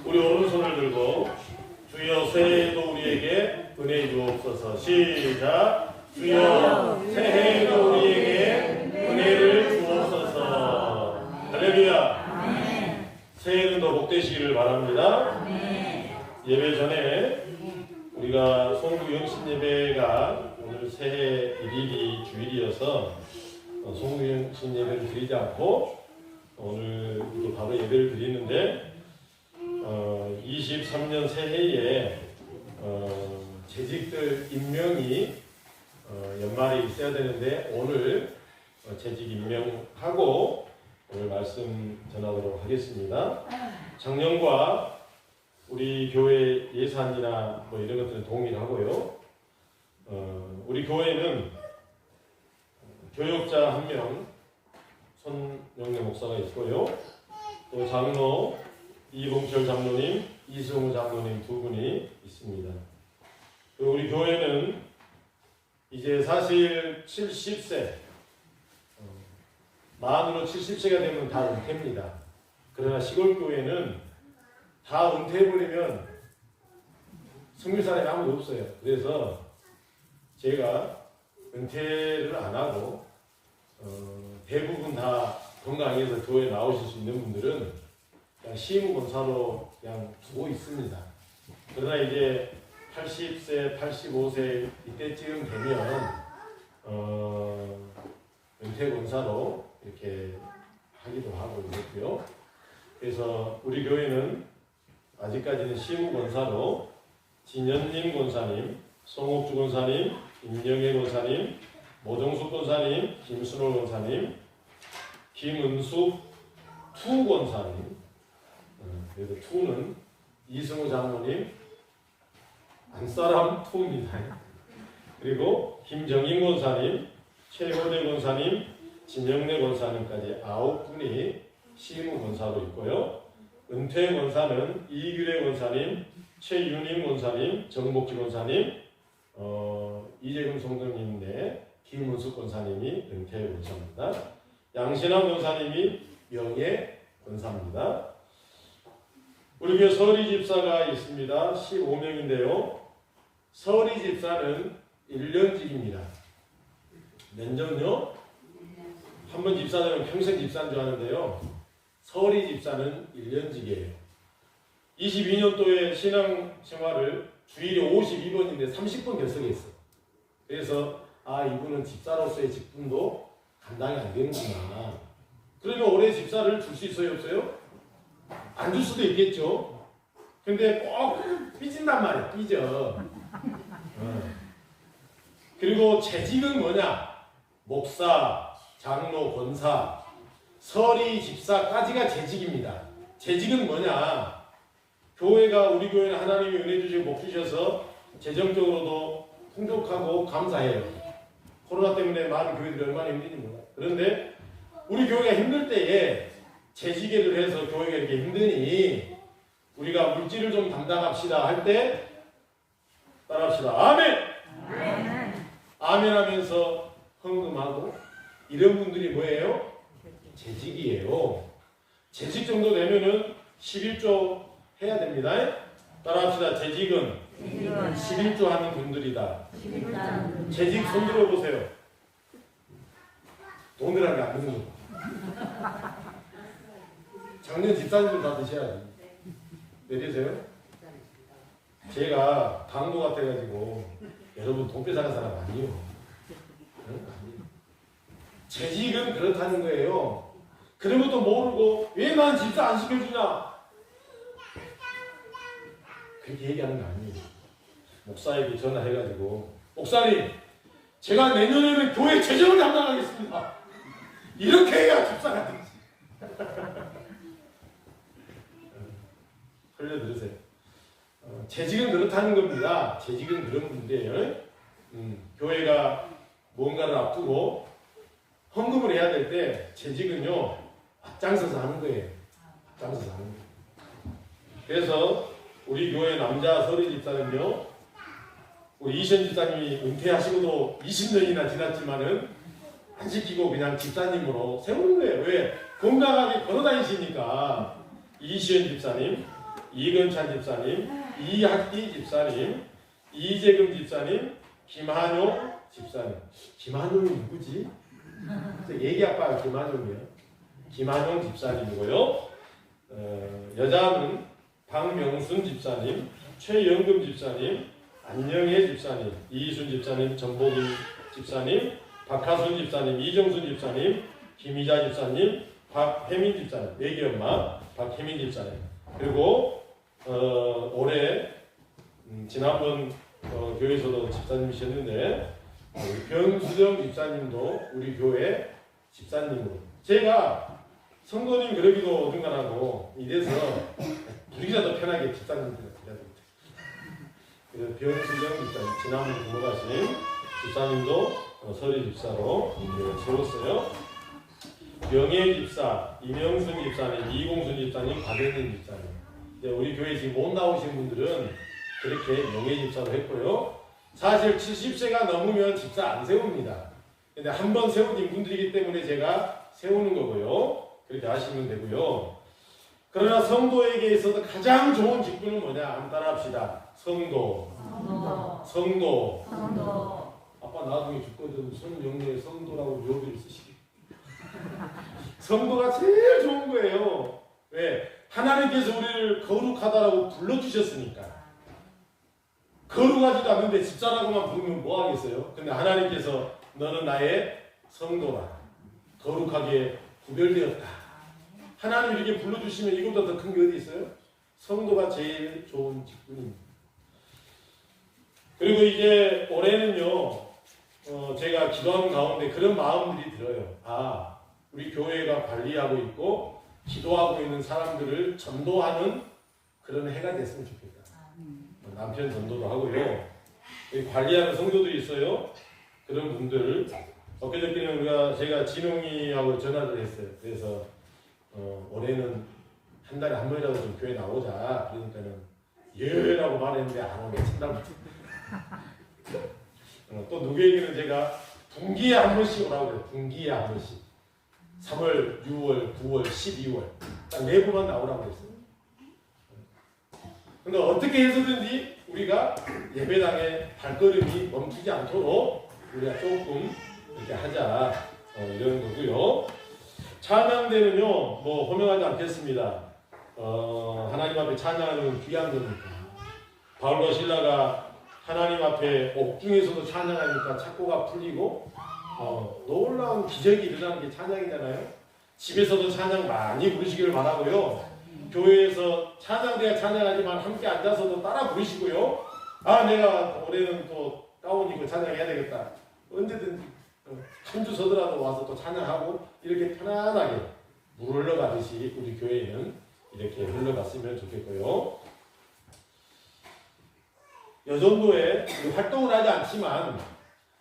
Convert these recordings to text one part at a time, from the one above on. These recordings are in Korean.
우리 오른손을 들고 주여 새해에도 우리에게 은혜 주옵소서. 시작. 주여 새해에도 우리에게 은혜를 주옵소서. 할렐루야. 새해는 더 복되시기를 바랍니다. 예배 전에 우리가 송구 영신 예배가 오늘 새해 1일이 주일이어서 송구 영신 예배를 드리지 않고 오늘 이렇게 바로 예배를 드리는데 23년 새해에 재직들 임명이 연말에 있어야 되는데 오늘 재직 임명하고 오늘 말씀 전하도록 하겠습니다. 작년과 우리 교회 예산이나 뭐 이런 것들은 동일하고요. 우리 교회는 교역자 1명 손영래 목사가 있고요. 또 장로 이봉철 장로님, 이승우 장로님 두 분이 있습니다. 그리고 우리 교회는 이제 사실 70세 만으로 70세가 되면 다 은퇴입니다. 그러나 시골 교회는 다 은퇴해버리면 승릴 사람이 아무도 없어요. 그래서 제가 은퇴를 안 하고 대부분 다 건강해서 교회에 나오실 수 있는 분들은 그냥 시무권사로 그냥 두고 있습니다. 그러나 이제 80세, 85세 이때쯤 되면 은퇴권사로 이렇게 하기도 하고 있고요. 그래서 우리 교회는 아직까지는 시무권사로 진현님 권사님, 송옥주 권사님, 임영애 권사님, 모정숙 권사님, 김순호 권사님, 김은숙 투 권사님, 그래서 투는 이승우 장로님, 안사람 투입니다. 그리고 김정인 권사님, 최호대 권사님, 진영래 권사님까지 9분이 시무 권사로 있고요. 은퇴 권사는 이규래 권사님, 최윤임 권사님, 정복지 권사님, 이재금 성도님인데 김은숙 권사님이 은퇴 권사입니다. 양신환 권사님이 명예 권사입니다. 우리 교회 서리 집사가 있습니다. 15명인데요. 서리 집사는 1년직입니다. 몇 년요? 한 번 집사 되면 평생 집사인 줄 아는데요. 서리 집사는 1년직이에요. 22년도에 신앙생활을 주일이 52번인데 30번 결석했어요. 그래서 이분은 집사로서의 직분도 감당이 안 되는구나. 그러면 올해 집사를 줄 수 있어요, 없어요? 안 줄 수도 있겠죠. 근데 꼭 삐진단 말이야, 삐져. 그리고 재직은 뭐냐? 목사, 장로, 권사, 서리, 집사까지가 재직입니다. 재직은 뭐냐? 교회가, 우리 교회는 하나님이 은혜 주시고 복 주셔서 재정적으로도 풍족하고 감사해요. 코로나 때문에 많은 교회들이 얼마나 힘든지 몰라요. 그런데 우리 교회가 힘들 때에 재직을 해서 교회가 이렇게 힘드니 우리가 물질을 좀 담당합시다 할 때 따라합시다. 아멘! 아멘 하면서 헌금하고 이런 분들이 뭐예요? 재직이에요. 재직 정도 되면은 11조 해야 됩니다. 따라합시다. 재직은 11조 하는 분들이다. 재직 손 들어보세요. 동그랗게 안 드는 거. 작년 집사님들 다 드셔야지. 내리세요. 제가 강도 같아가지고 여러분 돈 뺏어간 사람 아니에요. 재직은 그렇다는 거예요. 그런 것도 모르고 왜 난 집사 안 시켜주냐? 그렇게 얘기하는 거 아니에요. 목사에게 전화해가지고 목사님, 제가 내년에는 교회 재정을 담당하겠습니다. 이렇게 해야 집사가 되지. 흘려 들으세요. 재직은 그렇다는 겁니다. 재직은 그런 분들이에요. 교회가 뭔가를 앞두고 헌금을 해야 될 때 재직은요 앞장서서 하는 거예요. 앞장서서 하는 거예요. 그래서 우리 교회 남자 서리 집사는요, 우리 이시연 집사님이 은퇴하시고도 20년이나 지났지만은 안 시키고 그냥 집사님으로 세우는 거예요. 왜? 건강하게 걸어다니시니까. 이시연 집사님, 이건찬 집사님, 이학기 집사님, 이재금 집사님, 김한용 집사님. 김한용이 누구지? 얘기 아빠가 김한용이에요. 김한용 집사님이고요. 여자는 박명순 집사님, 최영금 집사님, 안영애 집사님, 이순 집사님, 전복인 집사님, 박하순 집사님, 이정순 집사님, 김희자 집사님, 박혜민 집사님, 애기 엄마 박혜민 집사님. 그리고 올해 지난번 교회에서도 집사님이셨는데 변수정 집사님도 우리 교회 집사님으로. 제가 성도님 그러기도 어딘가라고 이래서 우리라도 편하게 집사님들 그래야겠다. 그래서 변수정 집사님, 지난번 부모가신 집사님도 서리 집사로 세웠어요. 명예 집사, 이명순 집사님, 이공순 집사님, 박예진 집사님. 우리 교회 지금 못 나오신 분들은 그렇게 명예 집사로 했고요. 사실 70세가 넘으면 집사 안 세웁니다. 근데 한 번 세우신 분들이기 때문에 제가 세우는 거고요. 그렇게 하시면 되고요. 그러나 성도에게 있어서 가장 좋은 직분은 뭐냐? 한번 따라합시다. 성도. 아빠 나중에 죽거든. 손영래의 성도라고 묘비를 쓰시기. 성도가 제일 좋은 거예요. 왜? 하나님께서 우리를 거룩하다라고 불러주셨으니까. 거룩하지도 않는데 집사라고만 부르면 뭐 하겠어요? 근데 하나님께서 너는 나의 성도라. 거룩하게 구별되었다. 하나님 이렇게 불러주시면 이것보다 더 큰 게 어디 있어요? 성도가 제일 좋은 직분입니다. 그리고 이제 올해는요, 제가 기도하는 가운데 그런 마음들이 들어요. 아, 우리 교회가 관리하고 있고 기도하고 있는 사람들을 전도하는 그런 해가 됐으면 좋겠다. 남편 전도도 하고요. 관리하는 성도들이 있어요. 그런 분들. 엊그저께는 제가 진홍이하고 전화를 했어요. 그래서 올해는 한 달에 한 번이라도 좀 교회 나오자. 그러니까는 예라고 말했는데 안 오네. 참담. 또 누구에게는 제가 분기에 한 번씩 오라고 그래요. 분기에 한 번씩. 3월, 6월, 9월, 12월 딱 4번만 나오라고 했어요. 근데 어떻게 해서든지 우리가 예배당의 발걸음이 멈추지 않도록 우리가 조금 이렇게 하자 이런 거고요. 찬양대는요 뭐 호명하지 않겠습니다. 하나님 앞에 찬양하는 귀한 거니까. 바울과 실라가 하나님 앞에 옥중에서도 찬양하니까 착고가 풀리고 놀라운 기적이 일어나는 게 찬양이잖아요. 집에서도 찬양 많이 부르시기를 바라고요. 교회에서 찬양대가 찬양하지만 함께 앉아서도 따라 부르시고요. 아, 내가 올해는 또 가운 입고 찬양해야 되겠다. 언제든지 한 주 서더라도 와서 또 찬양하고 이렇게 편안하게 물 흘러가듯이 우리 교회는 이렇게 흘러갔으면 좋겠고요. 여전도에 활동을 하지 않지만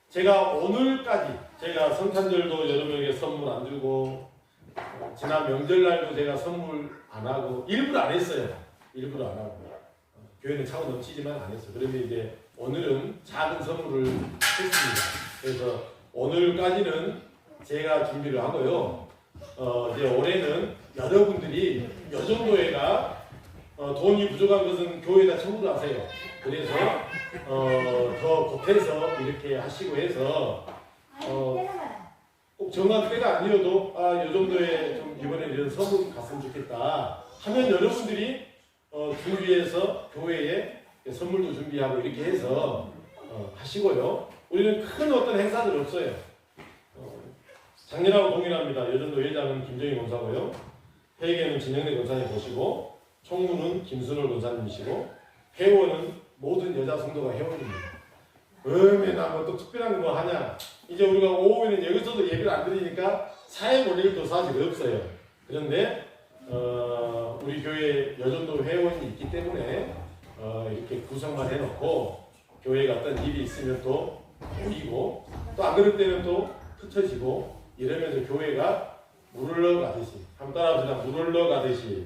제가 오늘까지 제가 성탄절도 여러분에게 선물 안 주고 지난 명절날도 제가 선물 안 하고 일부러 안 했어요. 일부러 안 하고 교회는 차고 넘치지만 안 했어요. 그런데 이제 오늘은 작은 선물을 했습니다. 그래서 오늘까지는 제가 준비를 하고요. 이제 올해는 여러분들이 여정도회가 돈이 부족한 것은 교회에다 청구를 하세요. 그래서 더 보태서 이렇게 하시고 해서 꼭 정한 때가 아니어도 이 정도에 좀 이번에 이런 선물이 갔으면 좋겠다 하면 여러분들이 준비해서 교회에 선물도 준비하고 이렇게 해서 하시고요. 우리는 큰 어떤 행사들 없어요. 작년하고 동일합니다. 여전도 회장은 김정희 권사고요. 회계는 진영래 권사님 보시고 총무는 김순월 권사님이시고 회원은 모든 여자 성도가 회원입니다. 얼마나 뭐 또 특별한 거 하냐. 이제 우리가 오후에는 여기서도 예배를 안 드리니까 사회 볼 일도 사실 없어요. 그런데 우리 교회 여전도 회원이 있기 때문에 이렇게 구성만 해놓고 교회에 어떤 일이 있으면 또 모이고 또 안 그럴 때는 또 흩어지고 이러면서 교회가 물 흘러가듯이 한번 따라합시다. 물 흘러가듯이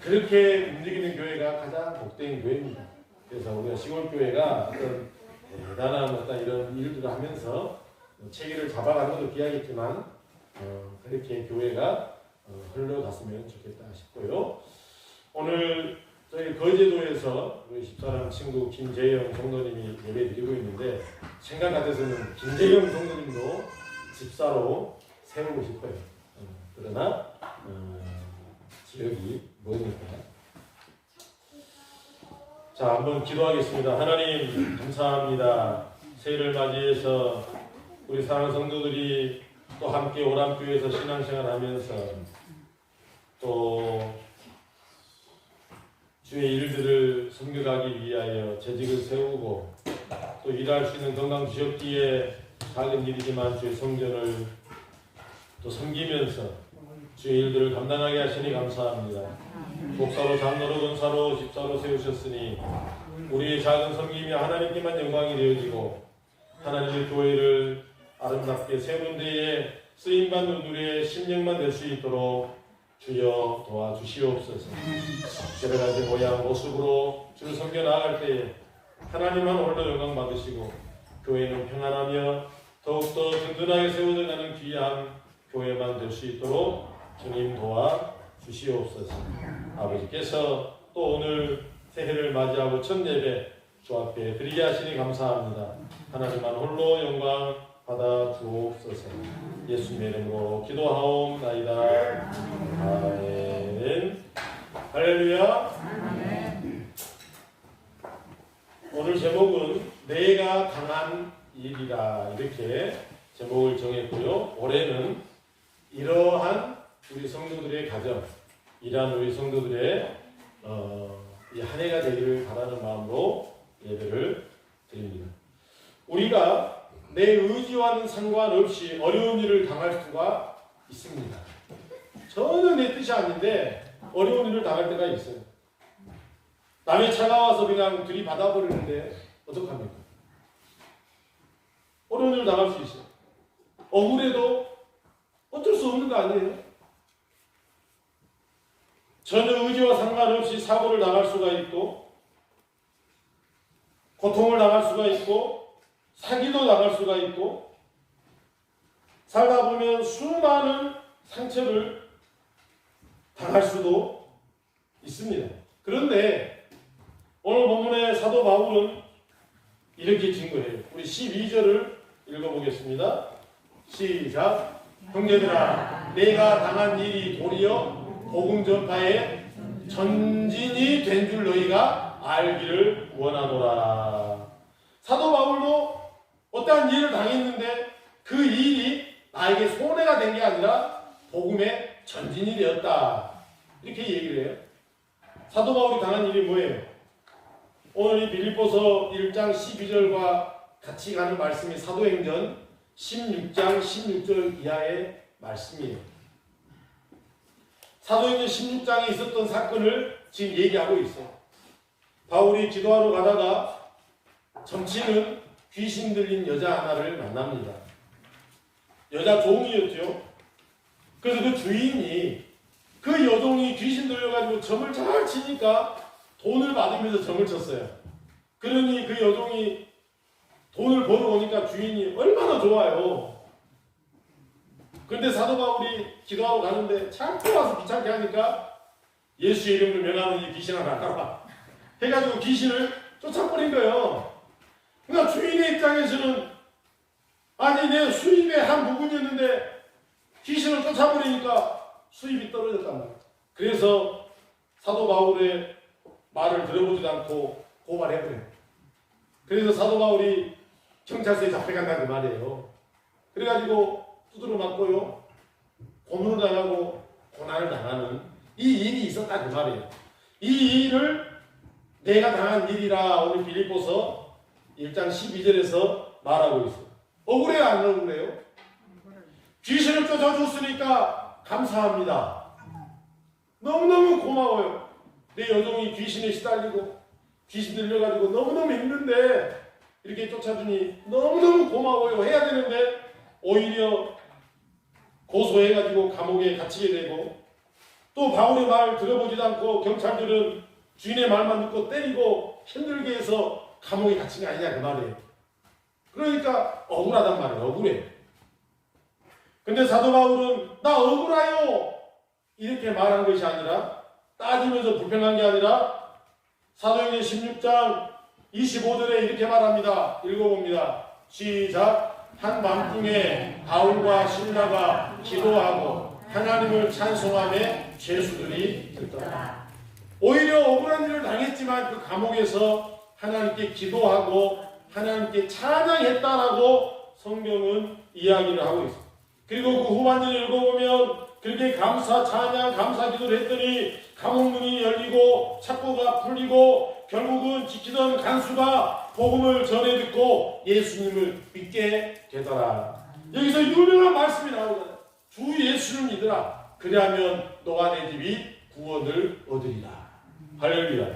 그렇게 움직이는 교회가 가장 복된 교회입니다. 그래서 우리가 시골교회가 어떤 대단한 어떤 이런 일들을 하면서 체계를 잡아가는 것도 귀하겠지만 그렇게 교회가 흘러갔으면 좋겠다 싶고요. 오늘 저희 거제도에서 우리 집사람 친구 김재영 성도님이 예배 드리고 있는데 생각 같아서는 김재영 성도님도 집사로 세우고 싶어요. 그러나 지역이 뭐니까. 자, 한번 기도하겠습니다. 하나님 감사합니다. 새해를 맞이해서 우리 사랑하는 성도들이 또 함께 오람교회에서 신앙생활하면서 또 주의 일들을 섬겨가기 위하여 재직을 세우고 또 일할 수 있는 건강 주셨기에 작은 일이지만 주의 성전을 또 섬기면서 주의 일들을 감당하게 하시니 감사합니다. 목사로, 장로로, 권사로, 집사로 세우셨으니 우리의 작은 섬김이 하나님께만 영광이 되어지고 하나님의 교회를 아름답게 세우는 데에 쓰임받는 우리의 심령만 될 수 있도록 주여 도와주시옵소서. 여러가지 모양 모습으로 주를 섬겨 나아갈 때에 하나님만 홀로 영광 받으시고 교회는 평안하며 더욱더 든든하게 세워져가는 귀한 교회만 될 수 있도록 주님 도와주시옵소서. 아버지께서 또 오늘 새해를 맞이하고 첫 예배 주 앞에 드리게 하시니 감사합니다. 하나님만 홀로 영광 받아 주옵소서. 예수님의 이름으로 기도하옵나이다. 아멘. 할렐루야. 아멘. 오늘 제목은 내가 당한 일이라 이렇게 제목을 정했고요. 올해는 이러한 우리 성도들의 가정, 이러한 우리 성도들의 이 한 해가 되기를 바라는 마음으로 예배를 드립니다. 우리가 내 의지와는 상관없이 어려운 일을 당할 수가 있습니다. 전혀 내 뜻이 아닌데 어려운 일을 당할 때가 있어요. 남의 차가 와서 그냥 들이받아버리는데 어떡합니까? 어려운 일을 당할 수 있어요. 억울해도 어쩔 수 없는 거 아니에요? 전혀 의지와 상관없이 사고를 당할 수가 있고 고통을 당할 수가 있고 사기도 당할 수가 있고 살다 보면 수많은 상처를 당할 수도 있습니다. 그런데 오늘 본문의 사도 바울은 이렇게 증거해요. 우리 12절을 읽어보겠습니다. 시작. 형제들아, 내가 당한 일이 도리어 복음 전파에 전진이 된 줄 너희가 알기를 원하노라. 사도 바울도 어떠한 일을 당했는데 그 일이 나에게 손해가 된 게 아니라 복음의 전진이 되었다. 이렇게 얘기를 해요. 사도 바울이 당한 일이 뭐예요? 오늘 이 빌립보서 1장 12절과 같이 가는 말씀이 사도행전 16장 16절 이하의 말씀이에요. 사도행전 16장에 있었던 사건을 지금 얘기하고 있어요. 바울이 기도하러 가다가 점치는 귀신 들린 여자 하나를 만납니다. 여자 종이었죠. 그래서 그 주인이 그 여종이 귀신 들려가지고 점을 잘 치니까 돈을 받으면서 점을 쳤어요. 그러니 그 여종이 돈을 벌어오니까 주인이 얼마나 좋아요. 그런데 사도 바울이 기도하러 가는데 자꾸 와서 귀찮게 하니까 예수의 이름을 명하는 이 귀신아 나가라 해가지고 귀신을 쫓아버린 거예요. 그러니까 주인의 입장에서는 아니 내 수입의 한 부분이었는데 귀신을 쫓아버리니까 수입이 떨어졌단 말이에요. 그래서 사도 바울의 말을 들어보지도 않고 고발해버려요. 그래서 사도 바울이 경찰서에 잡혀간다 그 말이에요. 그래가지고 두드러 맞고요. 고문을 당하고 고난을 당하는 이 일이 있었다 그 말이에요. 이 일을 내가 당한 일이라 오늘 빌립보서 1장 12절에서 말하고 있어요. 억울해요 안 억울해요? 귀신을 쫓아줬으니까 감사합니다. 너무너무 고마워요. 내 여종이 귀신에 시달리고 귀신 들려가지고 너무너무 힘든데 이렇게 쫓아주니 너무너무 고마워요 해야 되는데 오히려 고소해가지고 감옥에 갇히게 되고 또 바울의 말 들어보지도 않고 경찰들은 주인의 말만 듣고 때리고 힘들게 해서 감옥에 갇힌 게 아니냐 그 말이에요. 그러니까 억울하단 말이에요. 억울해. 근데 사도 바울은 나 억울해요 이렇게 말한 것이 아니라 따지면서 불평한 게 아니라 사도행전 16장 25절에 이렇게 말합니다. 읽어봅니다. 시작. 한밤중에 바울과 실라가 기도하고 하나님을 찬송하며 죄수들이 듣더라. 오히려 억울한 일을 당했지만 그 감옥에서 하나님께 기도하고 하나님께 찬양했다라고 성경은 이야기를 하고 있습니다. 그리고 그 후반절을 읽어보면 그렇게 감사, 찬양, 감사 기도를 했더니 감옥 문이 열리고 착고가 풀리고 결국은 지키던 간수가 복음을 전해 듣고 예수님을 믿게 되더라. 여기서 유명한 말씀이 나오잖아요. 주 예수를 믿으라. 그리하면 너와 내 집이 구원을 얻으리라. 할렐루야.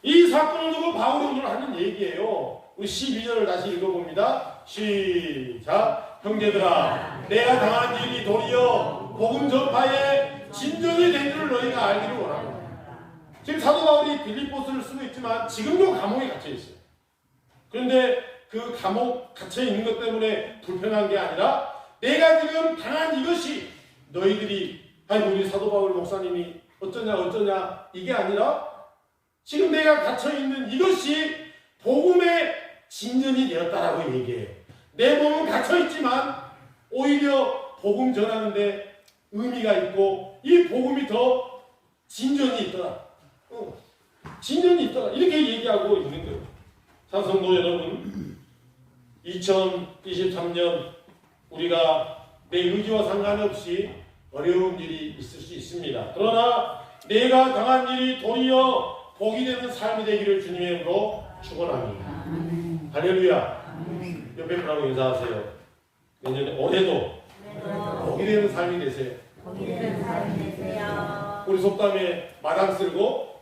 이 사건을 두고 바울이 오늘 하는 얘기예요. 우리 12절을 다시 읽어봅니다. 시작. 형제들아, 내가 당한 일이 도리어 복음 전파에 진전이 된 줄을 너희가 알기를 원하노라. 지금 사도 바울이 빌립보스를 쓰고 있지만 지금도 감옥에 갇혀 있어요. 그런데 그 감옥 갇혀 있는 것 때문에 불편한 게 아니라 내가 지금 당한 이것이 너희들이 아니 우리 사도 바울 목사님이 어쩌냐 이게 아니라 지금 내가 갇혀 있는 이것이 복음의 진전이 되었다라고 얘기해요. 내 몸은 갇혀 있지만 오히려 복음 전하는데 의미가 있고 이 복음이 더 진전이 있더라. 진전이 있더라. 이렇게 얘기하고 있는 거예요. 사성도 여러분, 2023년 우리가 내 의지와 상관없이 어려운 일이 있을 수 있습니다. 그러나 내가 당한 일이 도리어 복이 되는 삶이 되기를 주님의 이름으로 축원합니다. 할렐루야. 옆에 분하고 인사하세요. 내년에 올해도 복이 되는 삶이 되세요. 우리 속담에 마당 쓸고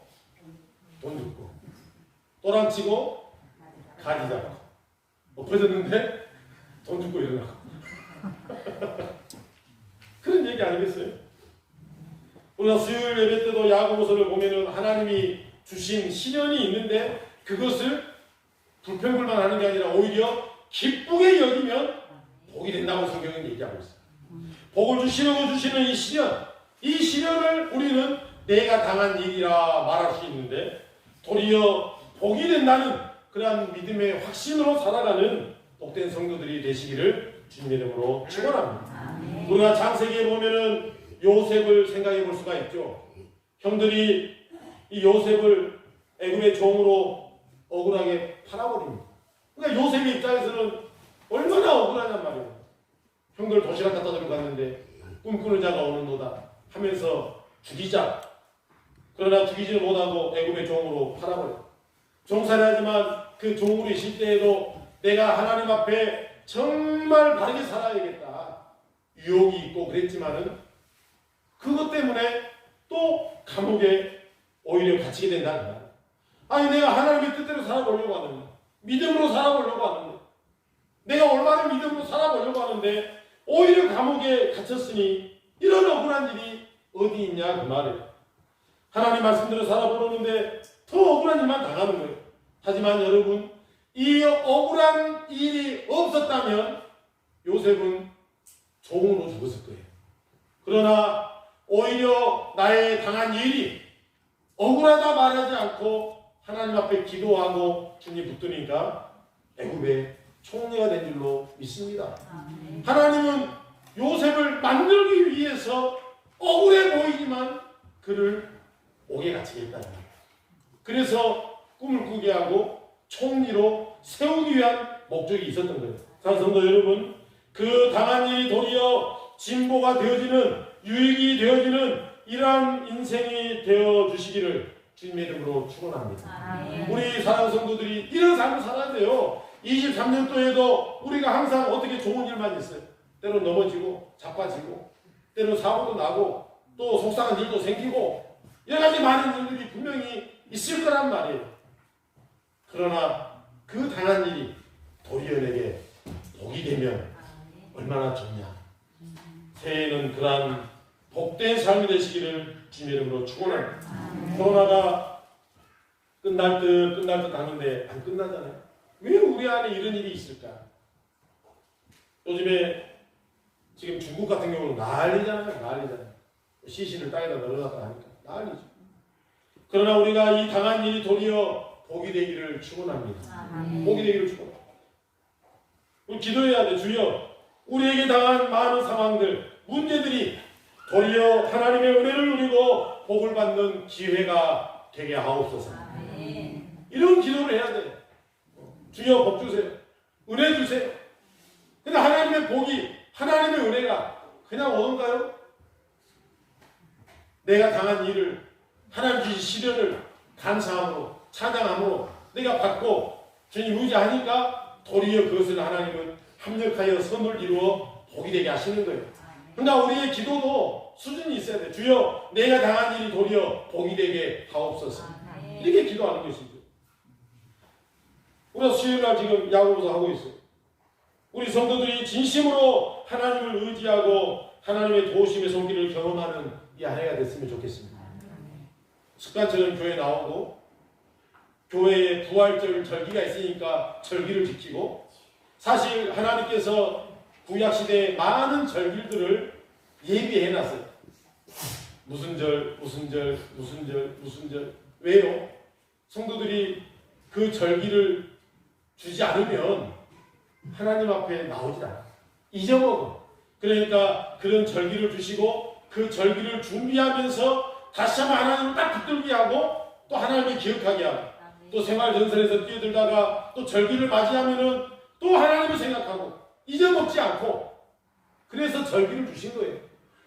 돈 줍고 또랑 치고 가지 잡고 엎어졌는데 돈 줍고 일어나고 그런 얘기 아니겠어요? 우리가 수요일 예배 때도 야고보서를 보면은 하나님이 주신 시련이 있는데 그것을 불평불만하는 게 아니라 오히려 기쁘게 여기면 복이 된다고 성경은 얘기하고 있어요. 복을 주시려고 주시는 이 시련을 우리는 내가 당한 일이라 말할 수 있는데 도리어 복이 된다는 그러한 믿음의 확신으로 살아가는 복된 성도들이 되시기를 주님의 이름으로 축원합니다. 우리가 창세기에 보면은 요셉을 생각해 볼 수가 있죠. 형들이 이 요셉을 애굽의 종으로 억울하게 팔아버립니다. 그러니까 요셉의 입장에서는 얼마나 억울하냔 말이에요. 형들 도시락 갖다 들고 갔는데 꿈꾸는 자가 오는도다 하면서 죽이자. 그러나 죽이지를 못하고 애굽의 종으로 팔아버려요. 종살이하지만 그 종으로 있을 때에도 내가 하나님 앞에 정말 바르게 살아야겠다. 유혹이 있고 그랬지만은 그것 때문에 또 감옥에 오히려 갇히게 된다는 거야. 아니 내가 하나님의 뜻대로 살아보려고 하는데 믿음으로 살아보려고 하는데 내가 얼마나 믿음으로 살아보려고 하는데 오히려 감옥에 갇혔으니 이런 억울한 일이 어디 있냐 그 말이에요. 하나님 말씀대로 살아보려는데 더 억울한 일만 당하는 거예요. 하지만 여러분 이 억울한 일이 없었다면 요셉은 종으로 죽었을 거예요. 그러나 오히려 나의 당한 일이 억울하다 말하지 않고 하나님 앞에 기도하고 주님 붙드니까 애굽의 총리가 된 줄로 믿습니다. 하나님은 요셉을 만들기 위해서 억울해 보이지만 그를 옥에 갇히겠다는 거예요. 그래서 꿈을 꾸게 하고 총리로 세우기 위한 목적이 있었던 거예요. 사성도 여러분, 그 당한 일이 도리어 진보가 되어지는 유익이 되어지는 이러한 인생이 되어주시기를 주님의 이름으로 축원합니다. 우리 사랑 성도들이 이런 삶을 살아야 돼요. 23년도에도 우리가 항상 어떻게 좋은 일만 있어요. 때로 넘어지고 자빠지고 때로 사고도 나고 또 속상한 일도 생기고 여러 가지 많은 일들이 분명히 있을 거란 말이에요. 그러나 그 당한 일이 도리어 내게 복이 되면 얼마나 좋냐. 새해에는 그러한 복된 삶이 되시기를 주님의 이름으로 축원합니다. 코로나가 끝날 듯 하는데 안 끝나잖아요. 왜 우리 안에 이런 일이 있을까? 요즘에 지금 중국 같은 경우는 난리잖아요. 시신을 땅에다 넣어놨다 하니까 난리죠. 그러나 우리가 이 당한 일이 도리어 복이 되기를 축원합니다. 복이 되기를 축원합니다. 우리 기도해야 돼. 주여, 우리에게 당한 많은 상황들, 문제들이 도리어 하나님의 은혜를 누리고 복을 받는 기회가 되게 하옵소서. 이런 기도를 해야 돼. 주여, 복 주세요. 은혜 주세요. 근데 하나님의 복이, 하나님의 은혜가 그냥 오는가요? 내가 당한 일을, 하나님 주신 시련을 감사함으로, 찬양함으로 내가 받고 주님 의지하니까 도리어 그것을 하나님은 합력하여 선을 이루어 복이 되게 하시는 거예요. 그러니까 우리의 기도도 수준이 있어야 돼. 주여, 내가 당한 일이 도리어 복이 되게 하옵소서. 이렇게 기도하는 것이죠. 우리가 수요일날 지금 야고보서 하고 있어요. 우리 성도들이 진심으로 하나님을 의지하고 하나님의 도우심의 손길을 경험하는 이 한 해가 됐으면 좋겠습니다. 습관처럼 교회 나오고 교회에 부활절 절기가 있으니까 절기를 지키고, 사실 하나님께서 구약시대에 많은 절기들을 예비해놨어요. 무슨 절, 무슨 절, 무슨 절, 무슨 절. 왜요? 성도들이 그 절기를 주지 않으면 하나님 앞에 나오질 않아요. 잊어먹어. 그러니까 그런 절기를 주시고 그 절기를 준비하면서 다시 한번 하나님을 딱 붙들게 하고 또 하나님을 기억하게 하고, 또 생활 전선에서 뛰어들다가 또 절기를 맞이하면은 또 하나님을 생각하고 잊어먹지 않고, 그래서 절기를 주신 거예요.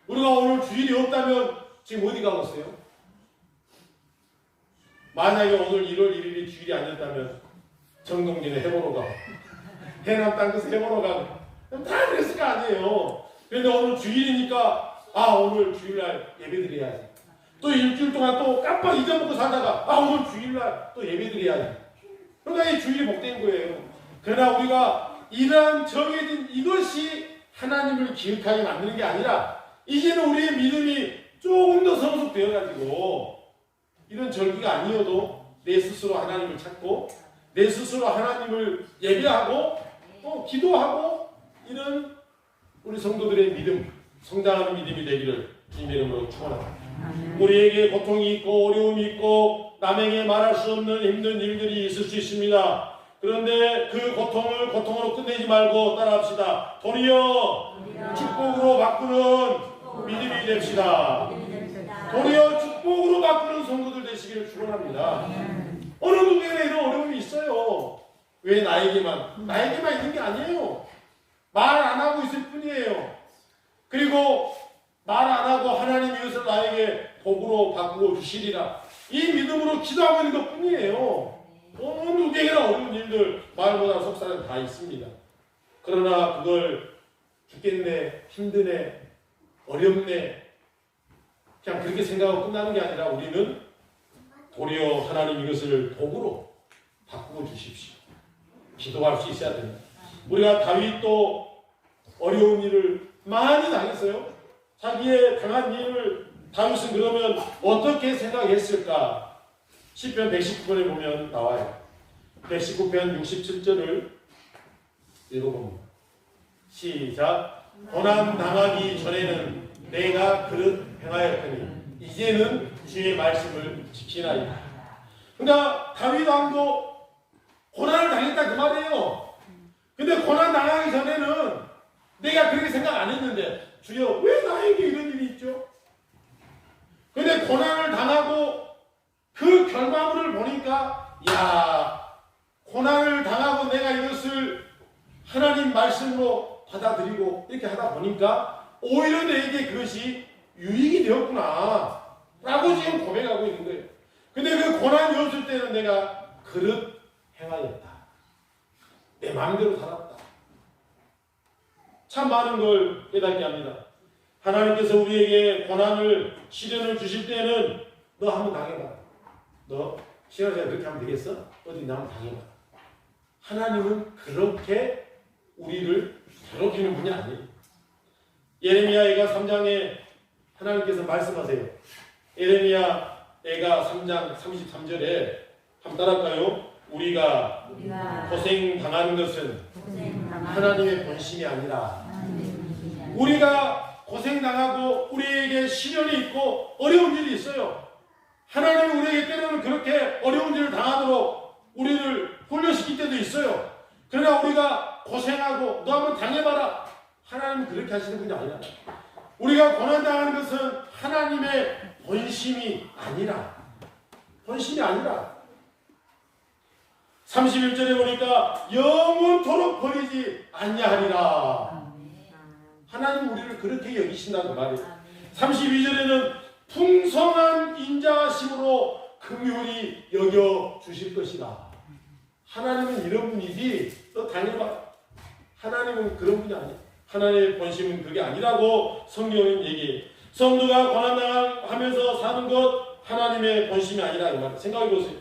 우리가 오늘 주일이 없다면 지금 어디 가겠어요? 만약에 오늘 1월 1일이 주일이 아니었다면 정동진에 해보러 가고 해남 땅끝에 해보러 가고 다 그랬을 거 아니에요. 그런데 오늘 주일이니까 오늘 주일날 예배드려야지. 또 일주일 동안 또 깜빡 잊어먹고 살다가 오늘 주일날 또 예배드려야지. 그러니까 이 주일이 복된 거예요. 그러나 우리가 이러한 정해진 이것이 하나님을 기억하게 만드는 게 아니라, 이제는 우리의 믿음이 조금 더 성숙되어가지고 이런 절기가 아니어도 내 스스로 하나님을 찾고 내 스스로 하나님을 예배하고 또 기도하고, 이런 우리 성도들의 믿음, 성장하는 믿음이 되기를 주님의 이름으로 축원합니다. 우리에게 고통이 있고 어려움이 있고 남에게 말할 수 없는 힘든 일들이 있을 수 있습니다. 그런데 그 고통을 고통으로 끝내지 말고 따라합시다. 도리어 축복으로 바꾸는 믿음이 됩시다. 도리어 축복으로 바꾸는 성도들 되시기를 축원합니다. 어느 누구에나 이런 어려움이 있어요. 왜 나에게만 있는 게 아니에요. 말 안 하고 있을 뿐이에요. 그리고 말 안 하고 하나님이 이것을 나에게 복으로 바꾸어 주시리라, 이 믿음으로 기도하고 있는 것 뿐이에요. 어느 누구에게나 어려운 일들, 말보다 속사는 다 있습니다. 그러나 그걸 죽겠네, 힘드네, 어렵네, 그냥 그렇게 생각하고 끝나는 게 아니라 우리는 도리어 하나님 이것을 복으로 바꾸어 주십시오. 기도할 수 있어야 됩니다. 우리가 다윗도 어려운 일을 많이 당했어요. 자기의 당한 일을 다윗은 그러면 어떻게 생각했을까? 시편 119편에 보면 나와요. 119편 67절을 읽어봅니다. 시작. 고난 당하기 전에는 내가 그릇 행하였더니 이제는 주의 말씀을 지키나이다. 그러니까 다윗 왕도 고난을 당했다 그 말이에요. 근데 고난 당하기 전에는 내가 그렇게 생각 안 했는데, 주여 왜 나에게 이런 일이 있죠? 근데 고난을 당하고 그 결과물을 보니까, 고난을 당하고 내가 이것을 하나님 말씀으로 받아들이고 이렇게 하다 보니까 오히려 내게 그것이 유익이 되었구나 라고 지금 고백하고 있는 거예요. 근데 그 고난이 없을 때는 내가 그릇 행하였다, 내 마음대로 살았다. 참 많은 걸 깨닫게 합니다. 하나님께서 우리에게 고난을, 시련을 주실 때는 너 한번 당해봐. 너 신앙생활 그렇게 하면 되겠어? 어디 나 한번 당해봐. 하나님은 그렇게 우리를 괴롭히는 분이 아니에요. 예레미야 애가 3장에 하나님께서 말씀하세요. 예레미야 애가 3장 33절에 한번 따라할까요? 우리가 고생당하는 것은 하나님의 본심이 아니라, 우리가 고생당하고 우리에게 시련이 있고 어려운 일이 있어요. 하나님은 우리에게 때로는 그렇게 어려운 일을 당하도록 우리를 훈련시킬 때도 있어요. 그러나 우리가 고생하고 너 한번 당해봐라. 하나님은 그렇게 하시는 분이 아니라 우리가 고난당하는 것은 하나님의 본심이 아니라 31절에 보니까 영원토록 버리지 아니하리라. 하나님 우리를 그렇게 여기신다는 말이에요. 32절에는 풍성한 인자하심으로 긍휼히 여겨 주실 것이다. 하나님은 이런 분이지 너 당해봐. 하나님은 그런 분이 아니야. 하나님의 본심은 그게 아니라고 성경은 얘기해요. 성도가 고난당하면서 사는 것 하나님의 본심이 아니라 이 말 생각해 보세요.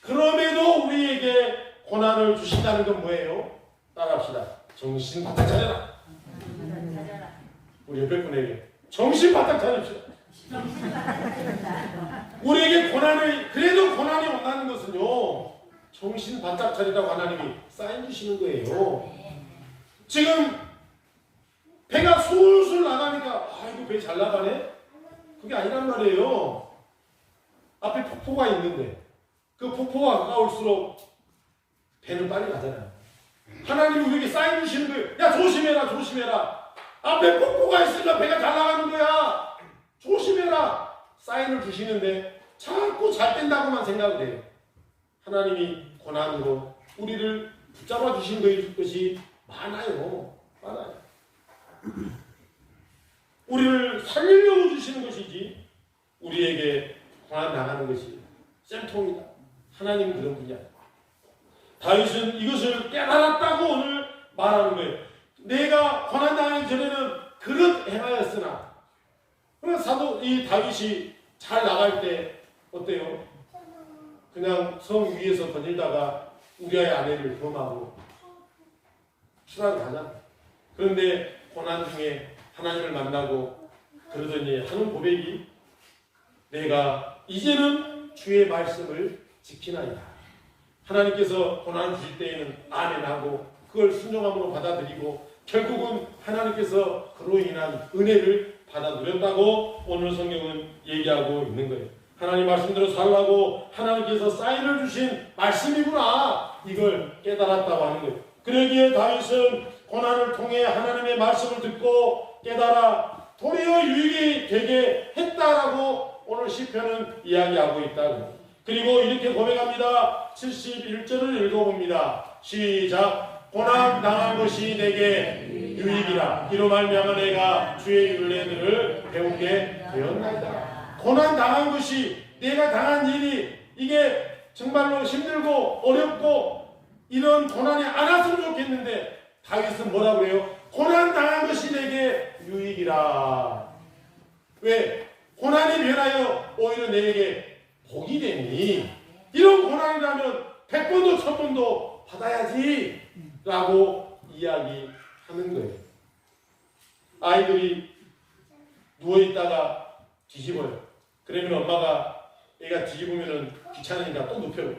그럼에도 우리에게 고난을 주신다는 건 뭐예요? 따라합시다. 정신 바짝 차려라. 우리 옆에 분에게 정신 바짝 차립시다. 우리에게 고난을 그래도 고난이 온다는 것은요 정신 바짝 차리라고 하나님이 사인 주시는 거예요. 지금 배가 술술 나가니까 이거 배 잘 나가네? 그게 아니란 말이에요. 앞에 폭포가 있는데 그 폭포가 가까울수록 배는 빨리 가잖아요. 하나님이 우리에게 사인 주시는 거예요. 야 조심해라. 앞에 폭포가 있으니까 배가 잘 나가는 거야. 조심해라. 사인을 주시는데 자꾸 잘 된다고만 생각을 해요. 하나님이 고난으로 우리를 붙잡아 주신 것이 많아요. 우리를 살리려고 주시는 것이지 우리에게 고난 당하는 것이 쌤통이다. 하나님은 그런 분이 아니야. 다윗은 이것을 깨달았다고 오늘 말하는 거예요. 내가 고난 당하기 전에는 그릇 행하였으나 사도 이 다윗이 잘 나갈 때 어때요? 그냥 성 위에서 던지다가 우리아의 아내를 범하고 추락을 하잖아. 그런데 고난 중에 하나님을 만나고 그러더니 하는 고백이 내가 이제는 주의 말씀을 지키나이다. 하나님께서 고난을 주실 때에는 아멘하고 그걸 순종함으로 받아들이고 결국은 하나님께서 그로 인한 은혜를 받아 누렸다고 오늘 성경은 얘기하고 있는 거예요. 하나님 말씀대로 살라고 하나님께서 사인을 주신 말씀이구나 이걸 깨달았다고 하는 거예요. 그러기에 다윗은 고난을 통해 하나님의 말씀을 듣고 깨달아 도리어 유익이 되게 했다라고 오늘 시편은 이야기하고 있다고. 그리고 이렇게 고백합니다. 71절을 읽어봅니다. 시작. 고난 당한 것이 내게 유익이라. 이로 말미암아 내가 주의 율례들을 배우게 되었나이다. 고난 당한 것이 내가 당한 일이 이게 정말로 힘들고 어렵고 이런 고난이 안 왔으면 좋겠는데 다윗은 뭐라 그래요? 고난 당한 것이 내게 유익이라. 왜? 고난이 변하여 오히려 내게 복이 되니 이런 고난이라면 100번도 1000번도 받아야지 라고 이야기하는 거예요. 아이들이 누워있다가 뒤집어요. 그러면 엄마가 애가 뒤집으면 귀찮으니까 또 눕혀요.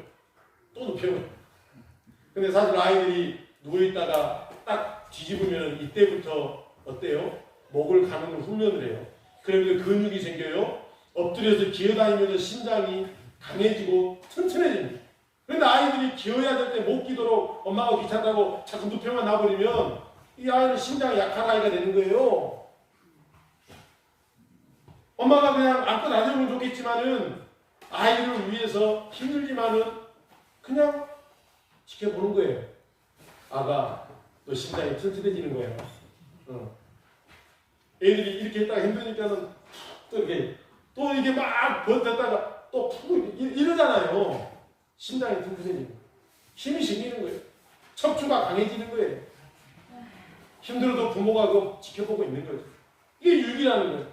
근데 사실 아이들이 누워있다가 딱 뒤집으면 이때부터 어때요? 목을 가는 걸 훈련을 해요. 그러면 근육이 생겨요. 엎드려서 기어다니면서 심장이 강해지고 튼튼해집니다. 그런데 아이들이 기어야 될 때 못 기도록 엄마가 귀찮다고 자꾸 눕혀만 놔버리면 이 아이는 심장이 약한 아이가 되는 거예요. 엄마가 그냥 안고 놔주면 좋겠지만은 아이를 위해서 힘들지만은 그냥 지켜보는 거예요. 아가, 너 심장이 튼튼해지는 거야. 애들이 이렇게 딱 힘드니까는 또 이게 막 버텼다가 또 푸고 이러잖아요. 심장이 튼튼해지고 힘이 생기는 거예요. 척추가 강해지는 거예요. 힘들어도 부모가 그거 지켜보고 있는 거예요. 이게 유익이라는 거예요.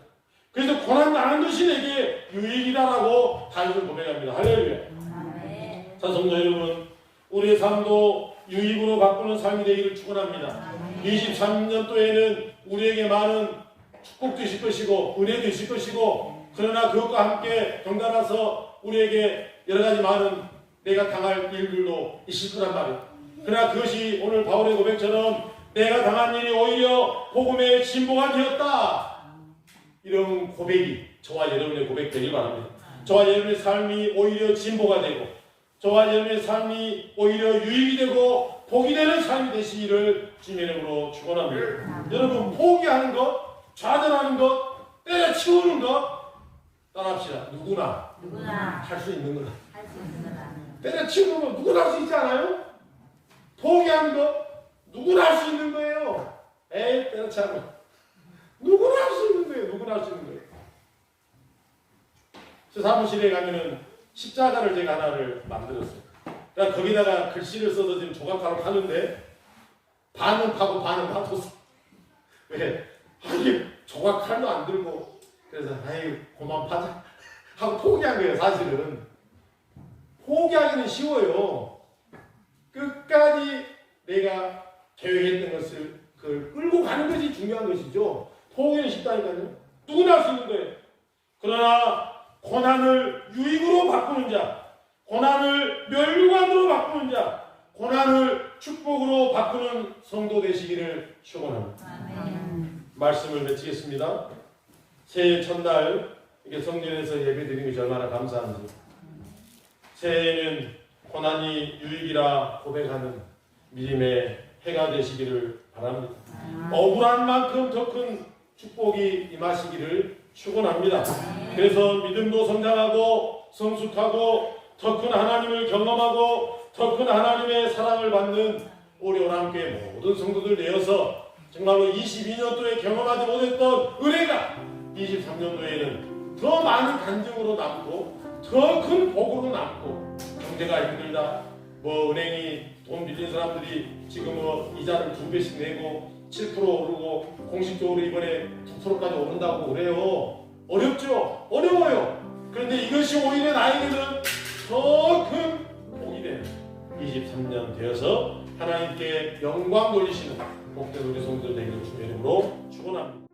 그래서 고난 당한 것이 내게 유익이다라고 다윗은 고백합니다. 할렐루야. 자, 성도 여러분, 우리의 삶도 유익으로 바꾸는 삶이 되기를 축원합니다. 23년도에는 우리에게 많은 축복도 있을 것이고 은혜도 있을 것이고 그러나 그것과 함께 덩달아서 우리에게 여러 가지 많은 내가 당할 일들도 있을 거란 말이에요. 그러나 그것이 오늘 바울의 고백처럼 내가 당한 일이 오히려 복음의 진보가 되었다. 이런 고백이 저와 여러분의 고백 되길 바랍니다. 저와 여러분의 삶이 오히려 진보가 되고 저와 여러분의 삶이 오히려 유익이 되고 복이 되는 삶이 되시기를 주님의 이름으로 축원합니다. 여러분 포기하는 것, 좌절하는 것, 때려치우는 것 떠납시다. 누구나 할 수 있는 거다. 때려치우는 거 누구나 할 수 있지 않아요? 포기하는 거 누구나 할 수 있는 거예요. 에이 때려치우는 거 누구나 할 수 있는 거예요. 누구나 할 수 있는 거예요. 저 사무실에 가면은 십자가를 제가 하나를 만들었어요. 그러니까 거기다가 글씨를 써서 지금 조각가로 파는데 반은 파고 반은 놔뒀어. 왜? 이게 조각칼도 안 들고 그래서 아이 그만 파자 하고 포기한 거예요. 사실은 포기하기는 쉬워요. 끝까지 내가 계획했던 것을 그걸 끌고 가는 것이 중요한 것이죠. 포기는 쉽다니까요. 누구나 할 수 있는 거예요. 그러나 고난을 유익으로 바꾸는 자, 고난을 멸관으로 바꾸는 자, 고난을 축복으로 바꾸는 성도 되시기를 축원합니다. 말씀을 맺히겠습니다. 새해 첫날 이렇게 성전에서 예배드리는 것이 얼마나 감사한지. 새해에는 고난이 유익이라 고백하는 믿음의 해가 되시기를 바랍니다. 억울한 만큼 더 큰 축복이 임하시기를 축원합니다. 그래서 믿음도 성장하고 성숙하고 더 큰 하나님을 경험하고 더 큰 하나님의 사랑을 받는 우리 오랑교회 모든 성도들 내어서 정말로 22년도에 경험하지 못했던 은혜가 23년도에는 더 많은 간증으로 남고 더 큰 복으로 남고 경제가 힘들다 뭐 은행이 돈 빌린 사람들이 지금 뭐 이자를 2배씩 내고 7% 오르고 공식적으로 이번에 9%까지 오른다고 그래요. 어렵죠? 어려워요. 그런데 이것이 오히려 나에게는 더 큰 복이 되는 23년 되어서 하나님께 영광 돌리시는 복된 우리 성도들 되기를 주의 이름으로 축원합니다.